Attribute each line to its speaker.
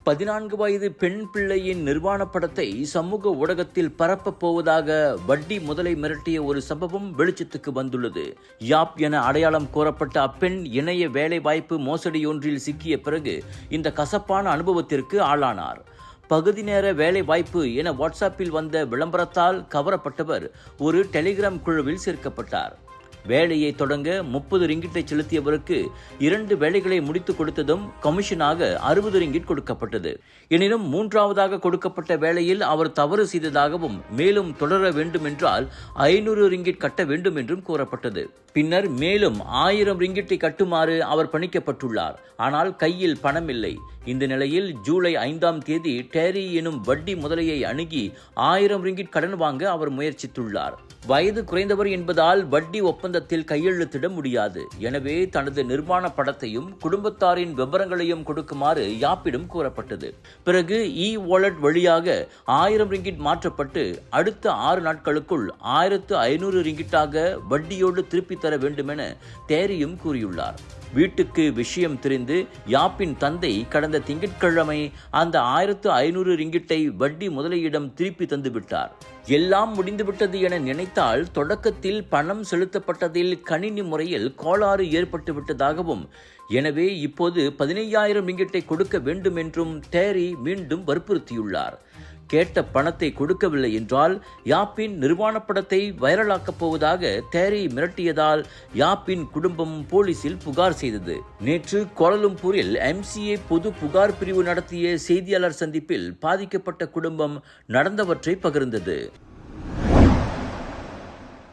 Speaker 1: 14 வயது பெண் பிள்ளையின் நிர்வாண படத்தை சமூக ஊடகத்தில் பரப்பப் போவதாக வட்டி முதலை மிரட்டிய ஒரு சம்பவம் வெளிச்சத்துக்கு வந்துள்ளது. யாப் என அடையாளம் கோரப்பட்ட அப்பெண் இணைய வேலை வாய்ப்பு மோசடியொன்றில் சிக்கிய பிறகு இந்த கசப்பான அனுபவத்திற்கு ஆளானார். பகுதி நேர வேலை வாய்ப்பு என வாட்ஸ்அப்பில் வந்த விளம்பரத்தால் கவரப்பட்டவர் ஒரு டெலிகிராம் குழுவில் சேர்க்கப்பட்டார். வேலையை தொடங்க 30 ரிங்கிட்டை செலுத்தியவருக்கு 2 வேலைகளை முடித்துக் கொடுத்ததும் கமிஷனாக 60 ரிங்கிட் கொடுக்கப்பட்டது. எனினும் 3வது கொடுக்கப்பட்ட வேலையில் அவர் தவறு செய்ததாகவும் மேலும் தொடர வேண்டும் என்றால் 500 ரிங்கிட் கட்ட வேண்டும் என்றும் கூறப்பட்டது. பின்னர் மேலும் 1000 ரிங்கிட்டை கட்டுமாறு அவர் பணிக்கப்பட்டுள்ளார். ஆனால் கையில் பணம் இல்லை. இந்த நிலையில் ஜூலை 5ஆம் தேதி டேரி எனும் வட்டி முதலையை அணுகி 1000 ரிங்கிட் கடன் வாங்க அவர் முயற்சித்துள்ளார். வயது குறைந்தவர் என்பதால் வட்டி ஒப்பந்தத்தில் கையெழுத்திட முடியாது. எனவே தனது நிர்வாண படத்தையும் குடும்பத்தாரின் விவரங்களையும் கொடுக்குமாறு யாப்பிடம் கூறப்பட்டது. பிறகு வாலெட் வழியாக 1000 ரிங்கிட் மாற்றப்பட்டு அடுத்த 6 நாட்களுக்குள் 1500 ரிங்கிட்டாக வட்டியோடு திருப்பி தர வேண்டுமென டேரியும் கூறியுள்ளார். வீட்டுக்கு விஷயம் தெரிந்து யாப்பின் தந்தை கடந்த திங்கட்கிழமை அந்த 1500 ரிங்கிட்டை வட்டி முதலையிடம் திருப்பி தந்துவிட்டார். எல்லாம் முடிந்துவிட்டது என நினைத்தால் தொடக்கத்தில் பணம் செலுத்தப்பட்டதில் கணினி முறையில் கோளாறு ஏற்பட்டுவிட்டதாகவும், எனவே இப்போது 15000 ரிங்கிட்டை கொடுக்க வேண்டும் என்றும் டேரி மீண்டும் வற்புறுத்தியுள்ளார். கேட்ட பணத்தை கொடுக்கவில்லை என்றால் யாப்பின் நிர்வாண படத்தை வைரலாக்கப் போவதாக டேரி மிரட்டியதால் யாப்பின் குடும்பம் போலீசில் புகார் செய்தது. நேற்று கோலாலம்பூரில் MCA பொது புகார் பிரிவு நடத்திய செய்தியாளர் சந்திப்பில் பாதிக்கப்பட்ட குடும்பம் நடந்தவற்றை பகிர்ந்தது.